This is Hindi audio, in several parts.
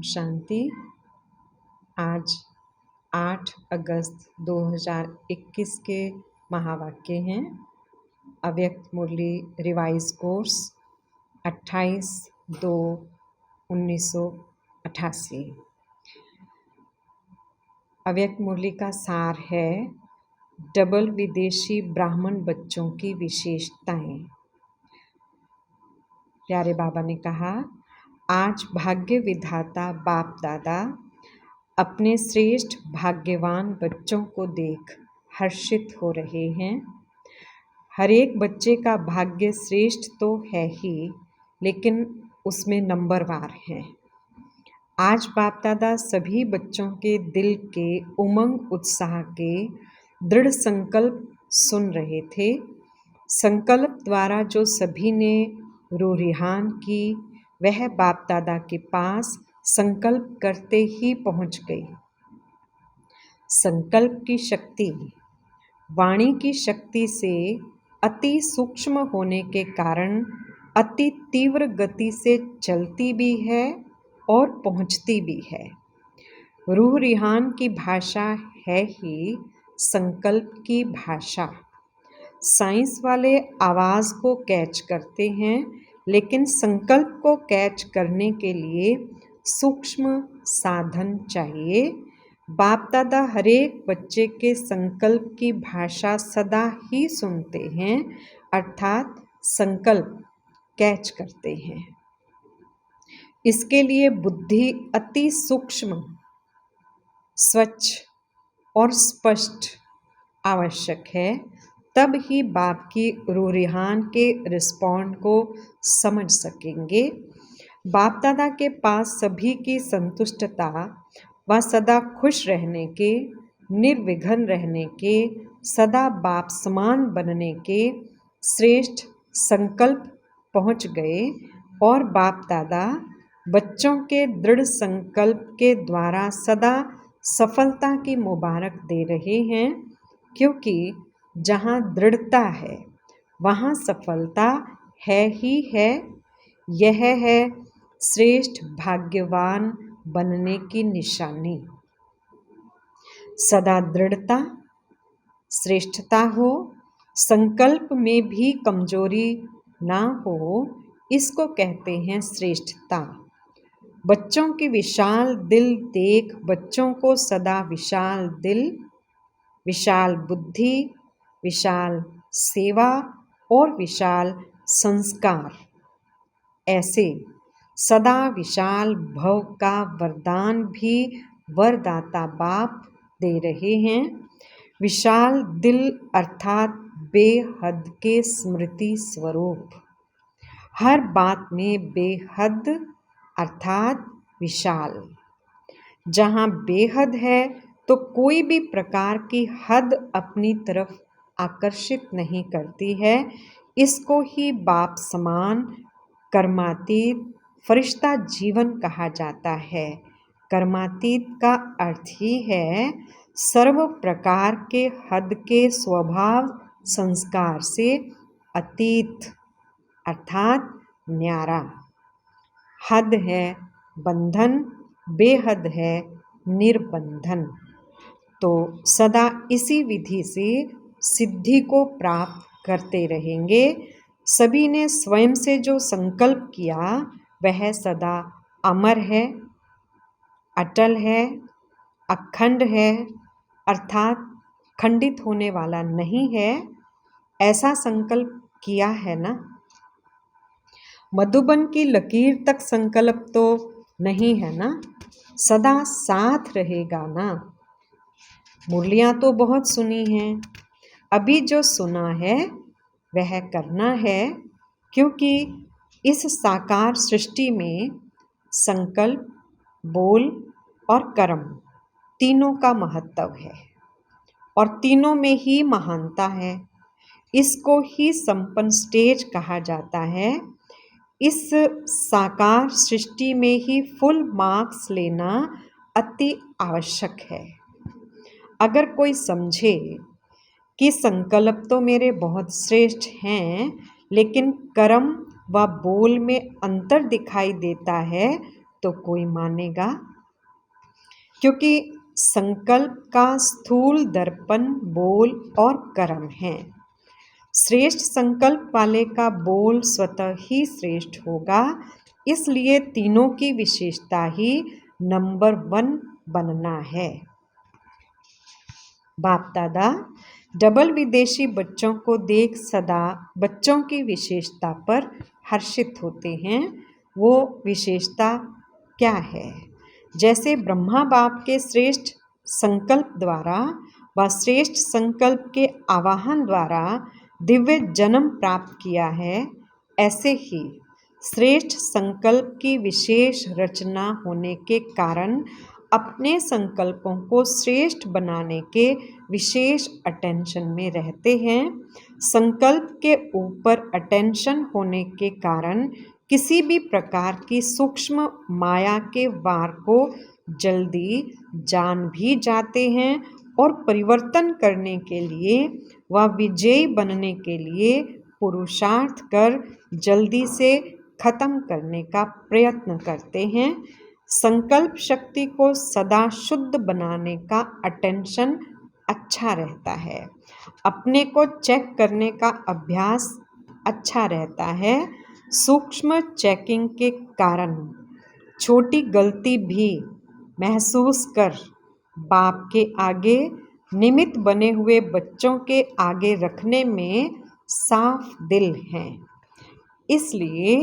शांति। आज 8 अगस्त 2021 के महावाक्य हैं। अव्यक्त मुरली रिवाइज कोर्स 28/2/1988। अव्यक्त मुरली का सार है डबल विदेशी ब्राह्मण बच्चों की विशेषताएं। प्यारे बाबा ने कहा, आज भाग्य विधाता बाप दादा अपने श्रेष्ठ भाग्यवान बच्चों को देख हर्षित हो रहे हैं। हर एक बच्चे का भाग्य श्रेष्ठ तो है ही, लेकिन उसमें नंबरवार है। आज बाप दादा सभी बच्चों के दिल के उमंग उत्साह के दृढ़ संकल्प सुन रहे थे। संकल्प द्वारा जो सभी ने रूरिहान की, वह बाप दादा के पास संकल्प करते ही पहुंच गई। संकल्प की शक्ति वाणी की शक्ति से अति सूक्ष्म होने के कारण अति तीव्र गति से चलती भी है और पहुंचती भी है। रूह रिहान की भाषा है ही संकल्प की भाषा। साइंस वाले आवाज़ को कैच करते हैं, लेकिन संकल्प को कैच करने के लिए सूक्ष्म साधन चाहिए। बाप दादा हरेक बच्चे के संकल्प की भाषा सदा ही सुनते हैं, अर्थात संकल्प कैच करते हैं। इसके लिए बुद्धि अति सूक्ष्म, स्वच्छ और स्पष्ट आवश्यक है। तब ही बाप की रूरिहान के रिस्पॉन्ड को समझ सकेंगे। बाप दादा के पास सभी की संतुष्टता व सदा खुश रहने के, निर्विघ्न रहने के, सदा बाप समान बनने के श्रेष्ठ संकल्प पहुँच गए और बाप दादा बच्चों के दृढ़ संकल्प के द्वारा सदा सफलता की मुबारक दे रहे हैं, क्योंकि जहाँ दृढ़ता है वहाँ सफलता है ही है। यह है श्रेष्ठ भाग्यवान बनने की निशानी। सदा दृढ़ता, श्रेष्ठता हो, संकल्प में भी कमजोरी ना हो, इसको कहते हैं श्रेष्ठता। बच्चों की विशाल दिल देख बच्चों को सदा विशाल दिल, विशाल बुद्धि, विशाल सेवा और विशाल संस्कार, ऐसे सदा विशाल भव का वरदान भी वरदाता बाप दे रहे हैं। विशाल दिल अर्थात बेहद के स्मृति स्वरूप। हर बात में बेहद अर्थात विशाल। जहाँ बेहद है तो कोई भी प्रकार की हद अपनी तरफ आकर्षित नहीं करती है। इसको ही बाप समान कर्मातीत फरिश्ता जीवन कहा जाता है। कर्मातीत का अर्थ ही है सर्व प्रकार के हद के स्वभाव संस्कार से अतीत अर्थात न्यारा। हद है बंधन, बेहद है निर्बंधन। तो सदा इसी विधि से सिद्धि को प्राप्त करते रहेंगे। सभी ने स्वयं से जो संकल्प किया वह सदा अमर है, अटल है, अखंड है, अर्थात खंडित होने वाला नहीं है। ऐसा संकल्प किया है ना। मधुबन की लकीर तक संकल्प तो नहीं है ना, सदा साथ रहेगा ना। मुरलियाँ तो बहुत सुनी हैं, अभी जो सुना है वह करना है, क्योंकि इस साकार सृष्टि में संकल्प, बोल और कर्म तीनों का महत्व है और तीनों में ही महानता है। इसको ही संपन्न स्टेज कहा जाता है। इस साकार सृष्टि में ही फुल मार्क्स लेना अति आवश्यक है। अगर कोई समझे कि संकल्प तो मेरे बहुत श्रेष्ठ हैं, लेकिन कर्म व बोल में अंतर दिखाई देता है, तो कोई मानेगा, क्योंकि संकल्प का स्थूल दर्पण बोल और कर्म है। श्रेष्ठ संकल्प वाले का बोल स्वतः ही श्रेष्ठ होगा, इसलिए तीनों की विशेषता ही नंबर 1 बनना है। बाप दादा डबल विदेशी बच्चों को देख सदा बच्चों की विशेषता पर हर्षित होते हैं। वो विशेषता क्या है? जैसे ब्रह्मा बाप के श्रेष्ठ संकल्प द्वारा व श्रेष्ठ संकल्प के आवाहन द्वारा दिव्य जन्म प्राप्त किया है, ऐसे ही श्रेष्ठ संकल्प की विशेष रचना होने के कारण अपने संकल्पों को श्रेष्ठ बनाने के विशेष अटेंशन में रहते हैं। संकल्प के ऊपर अटेंशन होने के कारण किसी भी प्रकार की सूक्ष्म माया के वार को जल्दी जान भी जाते हैं और परिवर्तन करने के लिए व विजयी बनने के लिए पुरुषार्थ कर जल्दी से खत्म करने का प्रयत्न करते हैं। संकल्प शक्ति को सदा शुद्ध बनाने का अटेंशन अच्छा रहता है। अपने को चेक करने का अभ्यास अच्छा रहता है। सूक्ष्म चेकिंग के कारण छोटी गलती भी महसूस कर बाप के आगे निमित्त बने हुए बच्चों के आगे रखने में साफ दिल हैं। इसलिए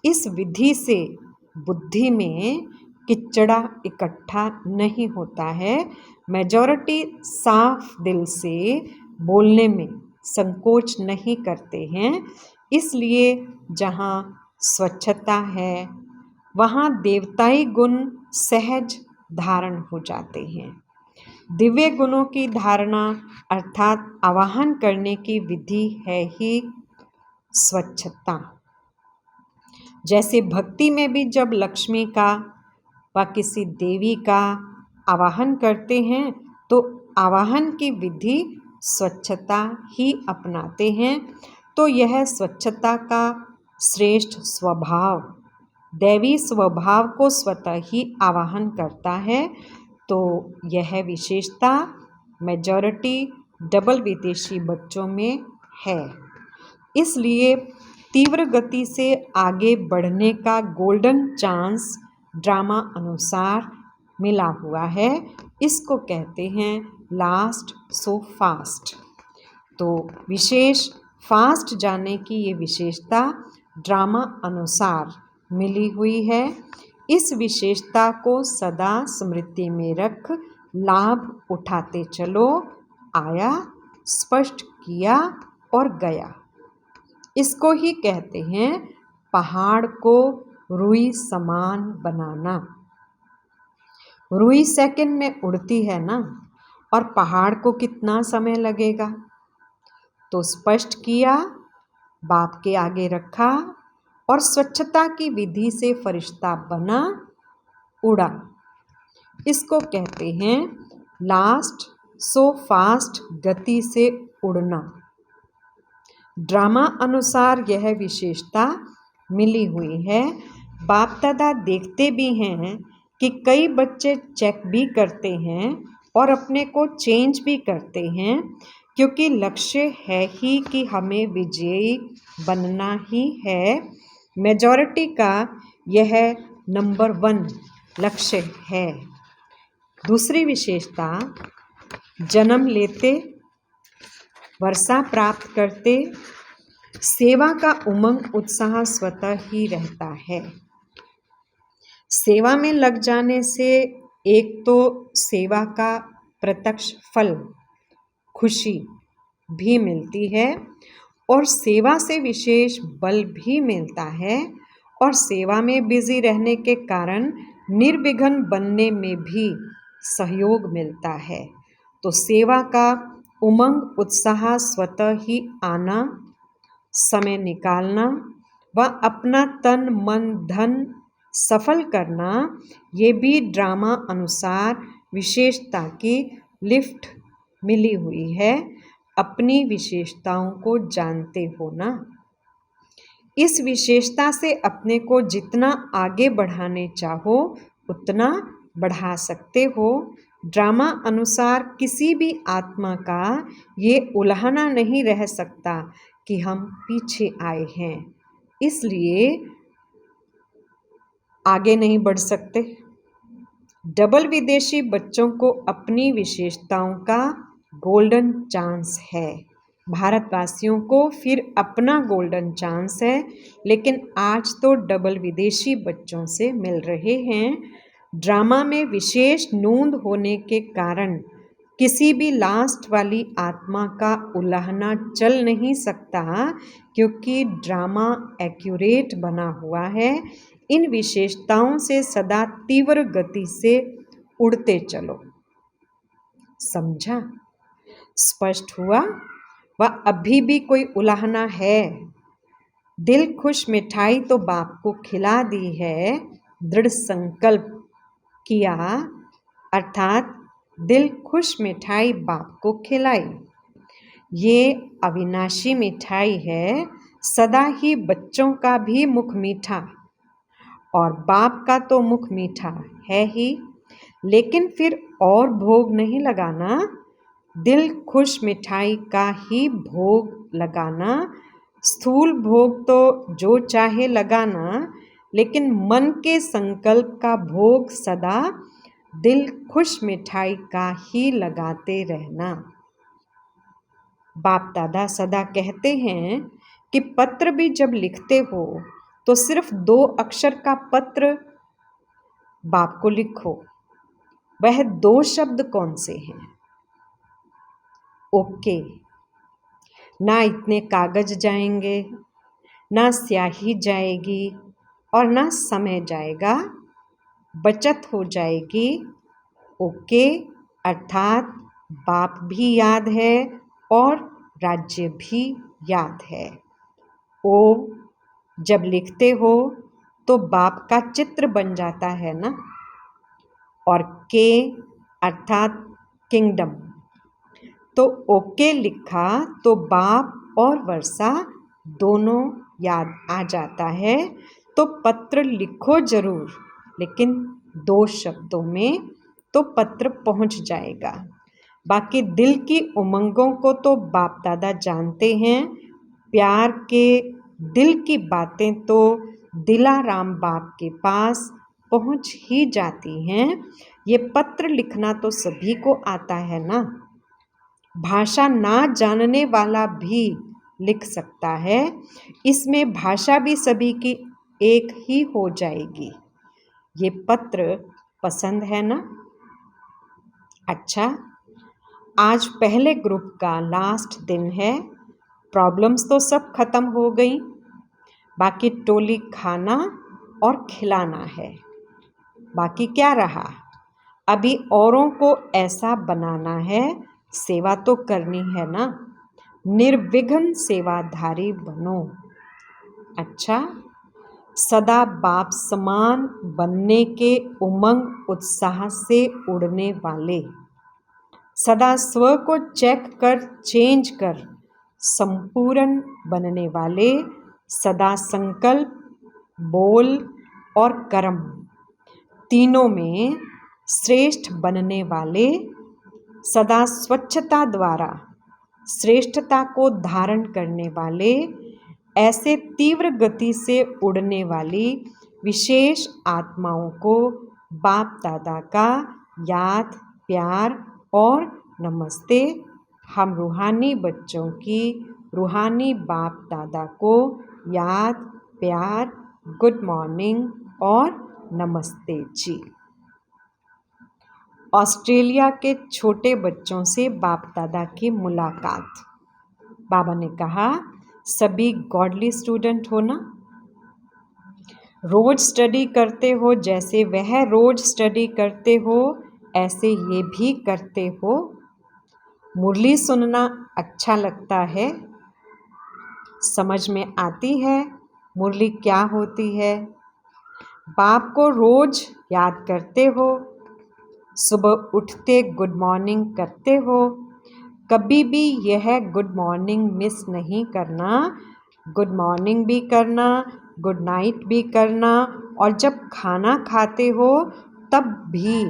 इस विधि से बुद्धि में किचड़ा इकट्ठा नहीं होता है। मेजॉरिटी साफ दिल से बोलने में संकोच नहीं करते हैं। इसलिए जहाँ स्वच्छता है वहाँ देवताई गुण सहज धारण हो जाते हैं। दिव्य गुणों की धारणा अर्थात आवाहन करने की विधि है ही स्वच्छता। जैसे भक्ति में भी जब लक्ष्मी का व किसी देवी का आवाहन करते हैं तो आवाहन की विधि स्वच्छता ही अपनाते हैं। तो यह स्वच्छता का श्रेष्ठ स्वभाव दैवी स्वभाव को स्वतः ही आवाहन करता है। तो यह विशेषता मेजॉरिटी डबल विदेशी बच्चों में है। इसलिए तीव्र गति से आगे बढ़ने का गोल्डन चांस ड्रामा अनुसार मिला हुआ है। इसको कहते हैं लास्ट सो फास्ट। तो विशेष फास्ट जाने की ये विशेषता ड्रामा अनुसार मिली हुई है। इस विशेषता को सदा स्मृति में रख लाभ उठाते चलो। आया, स्पष्ट किया और गया। इसको ही कहते हैं पहाड़ को रुई समान बनाना। रुई सेकंड में उड़ती है ना, और पहाड़ को कितना समय लगेगा? तो स्पष्ट किया, बाप के आगे रखा और स्वच्छता की विधि से फरिश्ता बना, उड़ा। इसको कहते हैं लास्ट सो फास्ट गति से उड़ना। ड्रामा अनुसार यह विशेषता मिली हुई है। बाप दादा देखते भी हैं कि कई बच्चे चेक भी करते हैं और अपने को चेंज भी करते हैं, क्योंकि लक्ष्य है ही कि हमें विजयी बनना ही है। मेजॉरिटी का यह नंबर 1 लक्ष्य है। दूसरी विशेषता, जन्म लेते, वर्षा प्राप्त करते सेवा का उमंग उत्साह स्वतः ही रहता है। सेवा में लग जाने से एक तो सेवा का प्रत्यक्ष फल खुशी भी मिलती है और सेवा से विशेष बल भी मिलता है, और सेवा में बिजी रहने के कारण निर्विघ्न बनने में भी सहयोग मिलता है। तो सेवा का उमंग उत्साह स्वतः ही आना, समय निकालना व अपना तन मन धन सफल करना, ये भी ड्रामा अनुसार विशेषता की लिफ्ट मिली हुई है। अपनी विशेषताओं को जानते हो ना। इस विशेषता से अपने को जितना आगे बढ़ाने चाहो उतना बढ़ा सकते हो। ड्रामा अनुसार किसी भी आत्मा का ये उल्हाना नहीं रह सकता कि हम पीछे आए हैं, इसलिए आगे नहीं बढ़ सकते। डबल विदेशी बच्चों को अपनी विशेषताओं का गोल्डन चांस है। भारतवासियों को फिर अपना गोल्डन चांस है, लेकिन आज तो डबल विदेशी बच्चों से मिल रहे हैं। ड्रामा में विशेष नूंद होने के कारण किसी भी लास्ट वाली आत्मा का उल्हाना चल नहीं सकता, क्योंकि ड्रामा एक्यूरेट बना हुआ है। इन विशेषताओं से सदा तीव्र गति से उड़ते चलो। समझा? स्पष्ट हुआ? वह अभी भी कोई उल्हाना है? दिल खुश मिठाई तो बाप को खिला दी है, दृढ़ संकल्प किया, अर्थात दिल खुश मिठाई बाप को खिलाई। ये अविनाशी मिठाई है, सदा ही बच्चों का भी मुख मीठा, और बाप का तो मुख मीठा है ही, लेकिन फिर और भोग नहीं लगाना। दिल खुश मिठाई का ही भोग लगाना। स्थूल भोग तो जो चाहे लगाना, लेकिन मन के संकल्प का भोग सदा दिल खुश मिठाई का ही लगाते रहना। बाप दादा सदा कहते हैं कि पत्र भी जब लिखते हो तो सिर्फ 2 अक्षर का पत्र बाप को लिखो। वह 2 शब्द कौन से हैं? ओके। ना इतने कागज जाएंगे, ना स्याही जाएगी, और ना समय जाएगा, बचत हो जाएगी। ओके अर्थात बाप भी याद है और राज्य भी याद है। ओ जब लिखते हो तो बाप का चित्र बन जाता है ना, और के अर्थात किंगडम। तो ओके लिखा तो बाप और वर्षा दोनों याद आ जाता है। तो पत्र लिखो जरूर, लेकिन 2 शब्दों में तो पत्र पहुंच जाएगा। बाकी दिल की उमंगों को तो बाप दादा जानते हैं। प्यार के दिल की बातें तो दिलाराम बाप के पास पहुंच ही जाती हैं। ये पत्र लिखना तो सभी को आता है ना। भाषा ना जानने वाला भी लिख सकता है। इसमें भाषा भी सभी की एक ही हो जाएगी। ये पत्र पसंद है ना? अच्छा, आज पहले ग्रुप का लास्ट दिन है। प्रॉब्लम्स तो सब खत्म हो गई, बाकी टोली खाना और खिलाना है। बाकी क्या रहा? अभी औरों को ऐसा बनाना है, सेवा तो करनी है ना। निर्विघ्न सेवाधारी बनो। अच्छा, सदा बाप समान बनने के उमंग उत्साह से उड़ने वाले, सदा स्व को चेक कर चेंज कर संपूर्ण बनने वाले, सदा संकल्प, बोल और कर्म तीनों में श्रेष्ठ बनने वाले, सदा स्वच्छता द्वारा श्रेष्ठता को धारण करने वाले, ऐसे तीव्र गति से उड़ने वाली विशेष आत्माओं को बाप दादा का याद, प्यार और नमस्ते। हम रूहानी बच्चों की रूहानी बाप दादा को याद, प्यार, गुड मॉर्निंग और नमस्ते जी। ऑस्ट्रेलिया के छोटे बच्चों से बाप दादा की मुलाकात। बाबा ने कहा, सभी गॉडली स्टूडेंट हो ना, रोज स्टडी करते हो, जैसे वह रोज स्टडी करते हो ऐसे ये भी करते हो। मुरली सुनना अच्छा लगता है, समझ में आती है मुरली क्या होती है। बाप को रोज याद करते हो, सुबह उठते गुड मॉर्निंग करते हो। कभी भी यह गुड मॉर्निंग मिस नहीं करना। गुड मॉर्निंग भी करना, गुड नाइट भी करना, और जब खाना खाते हो तब भी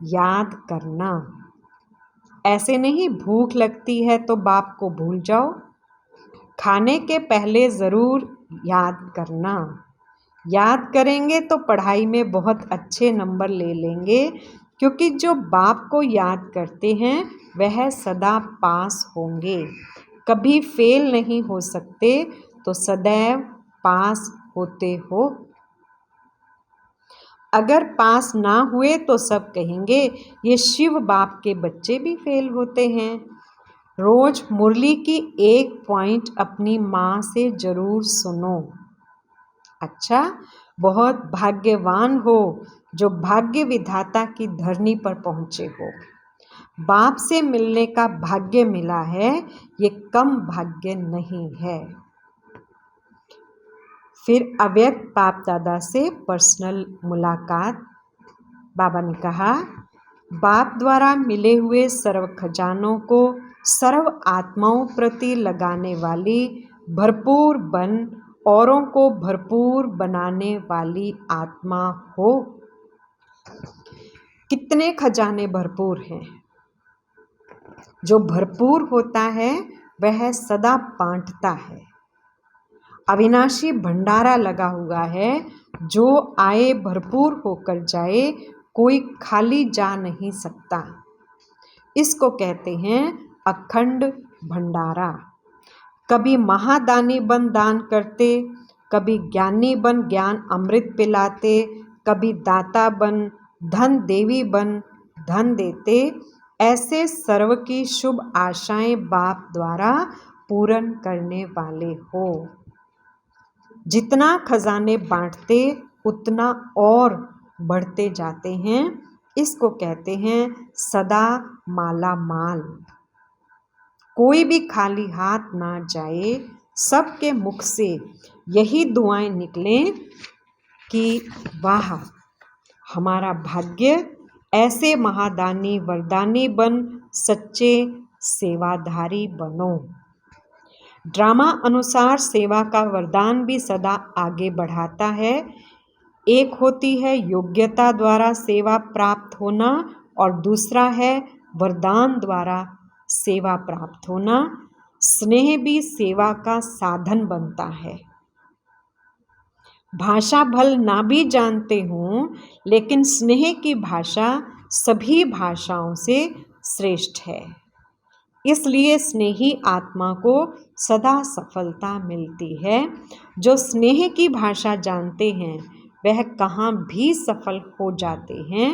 याद करना। ऐसे नहीं भूख लगती है तो बाप को भूल जाओ, खाने के पहले ज़रूर याद करना। याद करेंगे तो पढ़ाई में बहुत अच्छे नंबर ले लेंगे, क्योंकि जो बाप को याद करते हैं वह सदा पास होंगे, कभी फेल नहीं हो सकते, तो सदैव पास होते हो। अगर पास ना हुए तो सब कहेंगे ये शिव बाप के बच्चे भी फेल होते हैं। रोज मुरली की एक पॉइंट अपनी माँ से जरूर सुनो। अच्छा, बहुत भाग्यवान हो जो भाग्य विधाता की धरनी पर पहुँचे हो। बाप से मिलने का भाग्य मिला है, ये कम भाग्य नहीं है। फिर अव्यक्त बाप दादा से पर्सनल मुलाकात। बाबा ने कहा, बाप द्वारा मिले हुए सर्व खजानों को सर्व आत्माओं प्रति लगाने वाली भरपूर बन औरों को भरपूर बनाने वाली आत्मा हो। कितने खजाने भरपूर हैं। जो भरपूर होता है वह सदा बांटता है। अविनाशी भंडारा लगा हुआ है, जो आए भरपूर होकर जाए, कोई खाली जा नहीं सकता। इसको कहते हैं अखंड भंडारा। कभी महादानी बन दान करते, कभी ज्ञानी बन ज्ञान अमृत पिलाते, कभी दाता बन धन देवी बन धन देते। ऐसे सर्व की शुभ आशाएं बाप द्वारा पूर्ण करने वाले हो। जितना खजाने बांटते उतना और बढ़ते जाते हैं। इसको कहते हैं सदा माला माल। कोई भी खाली हाथ ना जाए। सबके मुख से यही दुआएं निकलें कि वाह, हमारा भाग्य ऐसे महादानी वरदानी बन सच्चे सेवाधारी बनो। ड्रामा अनुसार सेवा का वरदान भी सदा आगे बढ़ाता है। एक होती है योग्यता द्वारा सेवा प्राप्त होना, और दूसरा है वरदान द्वारा सेवा प्राप्त होना। स्नेह भी सेवा का साधन बनता है। भाषा भल ना भी जानते हों, लेकिन स्नेह की भाषा सभी भाषाओं से श्रेष्ठ है। इसलिए स्नेही आत्मा को सदा सफलता मिलती है। जो स्नेह की भाषा जानते हैं वह कहाँ भी सफल हो जाते हैं।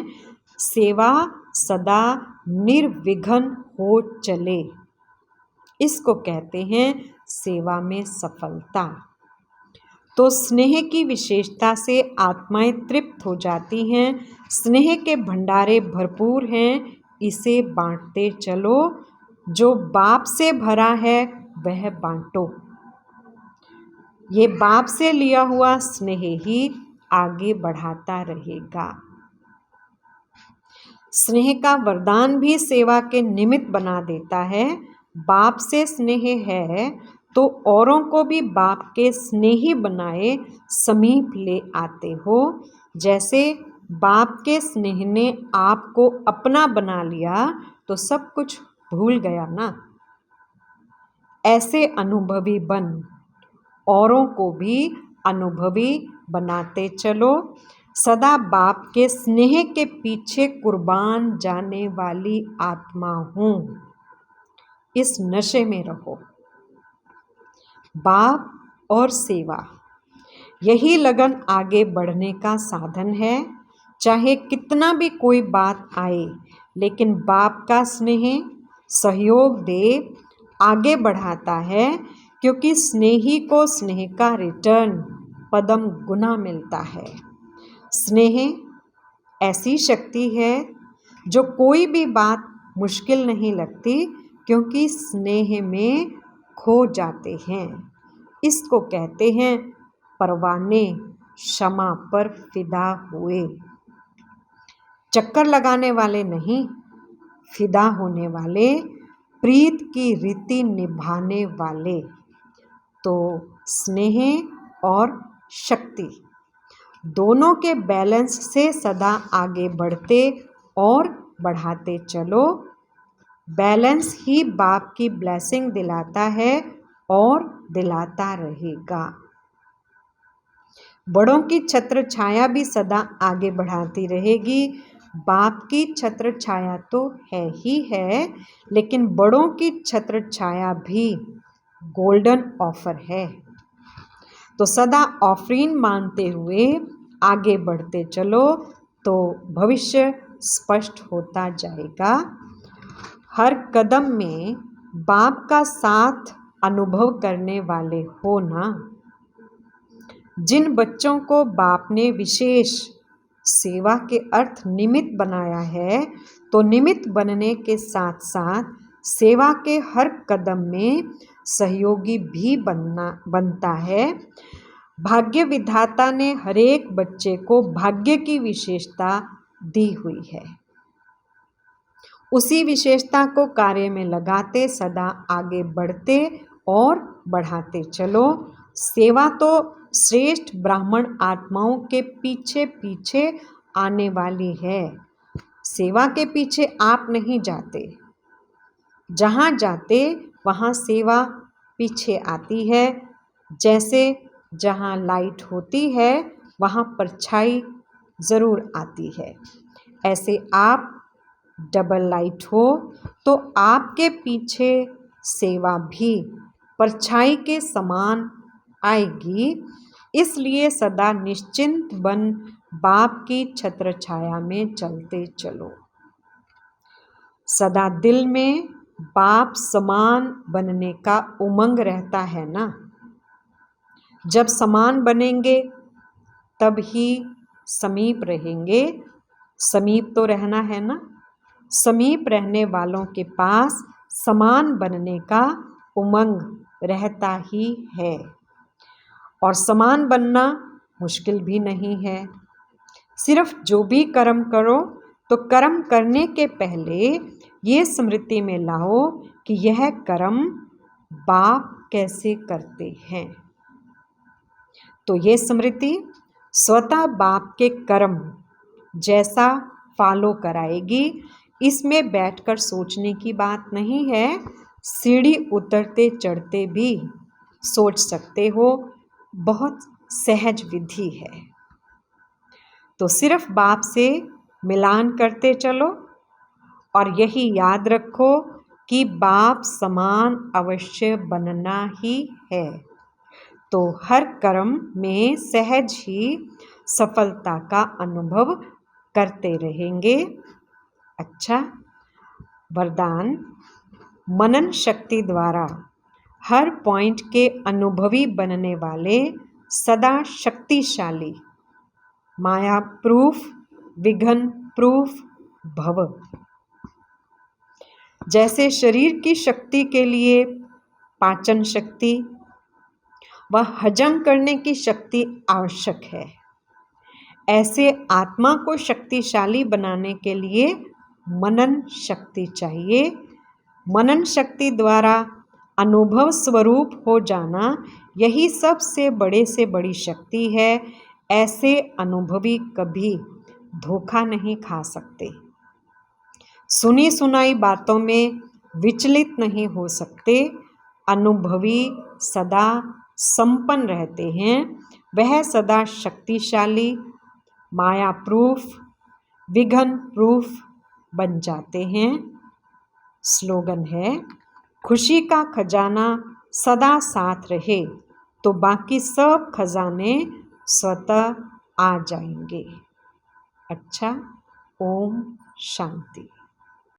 सेवा सदा निर्विघ्न हो चले, इसको कहते हैं सेवा में सफलता। तो स्नेह की विशेषता से आत्माएं तृप्त हो जाती हैं। स्नेह के भंडारे भरपूर हैं, इसे बांटते चलो। जो बाप से भरा है वह बांटो। ये बाप से लिया हुआ स्नेह ही आगे बढ़ाता रहेगा। स्नेह का वरदान भी सेवा के निमित्त बना देता है। बाप से स्नेह है तो औरों को भी बाप के स्नेही बनाए समीप ले आते हो। जैसे बाप के स्नेह ने आपको अपना बना लिया तो सब कुछ भूल गया ना। ऐसे अनुभवी बन औरों को भी अनुभवी बनाते चलो। सदा बाप के स्नेह के पीछे कुर्बान जाने वाली आत्मा हूँ। इस नशे में रहो। बाप और सेवा, यही लगन आगे बढ़ने का साधन है। चाहे कितना भी कोई बात आए, लेकिन बाप का स्नेह सहयोग दे, आगे बढ़ाता है। क्योंकि स्नेही को स्नेह का रिटर्न पदम गुना मिलता है। स्नेह ऐसी शक्ति है जो कोई भी बात मुश्किल नहीं लगती, क्योंकि स्नेह में खो जाते हैं। इसको कहते हैं परवाने क्षमा पर फिदा हुए। चक्कर लगाने वाले नहीं, फिदा होने वाले, प्रीत की रीति निभाने वाले। तो स्नेह और शक्ति दोनों के बैलेंस से सदा आगे बढ़ते और बढ़ाते चलो। बैलेंस ही बाप की ब्लेसिंग दिलाता है और दिलाता रहेगा। बड़ों की छत्र छाया भी सदा आगे बढ़ाती रहेगी। बाप की छत्र छाया तो है ही है, लेकिन बड़ों की छत्र छाया भी गोल्डन ऑफर है। तो सदा ऑफरिंग मानते हुए आगे बढ़ते चलो तो भविष्य स्पष्ट होता जाएगा। हर कदम में बाप का साथ अनुभव करने वाले हो ना। जिन बच्चों को बाप ने विशेष सेवा के अर्थ निमित्त बनाया है, तो निमित्त बनने के साथ साथ सेवा के हर कदम में सहयोगी भी बनता है। भाग्य विधाता ने हरेक बच्चे को भाग्य की विशेषता दी हुई है। उसी विशेषता को कार्य में लगाते सदा आगे बढ़ते और बढ़ाते चलो। सेवा तो श्रेष्ठ ब्राह्मण आत्माओं के पीछे पीछे आने वाली है। सेवा के पीछे आप नहीं जाते, जहाँ जाते वहाँ सेवा पीछे आती है। जैसे जहाँ लाइट होती है वहाँ परछाई ज़रूर आती है, ऐसे आप डबल लाइट हो तो आपके पीछे सेवा भी परछाई के समान आएगी। इसलिए सदा निश्चिंत बन बाप की छत्र छाया में चलते चलो। सदा दिल में बाप समान बनने का उमंग रहता है ना। जब समान बनेंगे तब ही समीप रहेंगे। समीप तो रहना है ना। समीप रहने वालों के पास समान बनने का उमंग रहता ही है, और समान बनना मुश्किल भी नहीं है। सिर्फ जो भी कर्म करो तो कर्म करने के पहले ये स्मृति में लाओ कि यह कर्म बाप कैसे करते हैं। तो ये स्मृति स्वतः बाप के कर्म जैसा फॉलो कराएगी। इसमें बैठकर सोचने की बात नहीं है। सीढ़ी उतरते चढ़ते भी सोच सकते हो, बहुत सहज विधि है। तो सिर्फ बाप से मिलान करते चलो और यही याद रखो कि बाप समान अवश्य बनना ही है। तो हर कर्म में सहज ही सफलता का अनुभव करते रहेंगे। अच्छा, वरदान मनन शक्ति द्वारा हर पॉइंट के अनुभवी बनने वाले सदा शक्तिशाली माया प्रूफ विघ्न प्रूफ भव। जैसे शरीर की शक्ति के लिए पाचन शक्ति व हजम करने की शक्ति आवश्यक है, ऐसे आत्मा को शक्तिशाली बनाने के लिए मनन शक्ति चाहिए। मनन शक्ति द्वारा अनुभव स्वरूप हो जाना यही सबसे बड़े से बड़ी शक्ति है। ऐसे अनुभवी कभी धोखा नहीं खा सकते, सुनी सुनाई बातों में विचलित नहीं हो सकते। अनुभवी सदा संपन्न रहते हैं, वह सदा शक्तिशाली माया प्रूफ विघ्न प्रूफ बन जाते हैं। स्लोगन है, खुशी का खजाना सदा साथ रहे तो बाकी सब खजाने स्वतः आ जाएंगे। अच्छा, ओम शांति।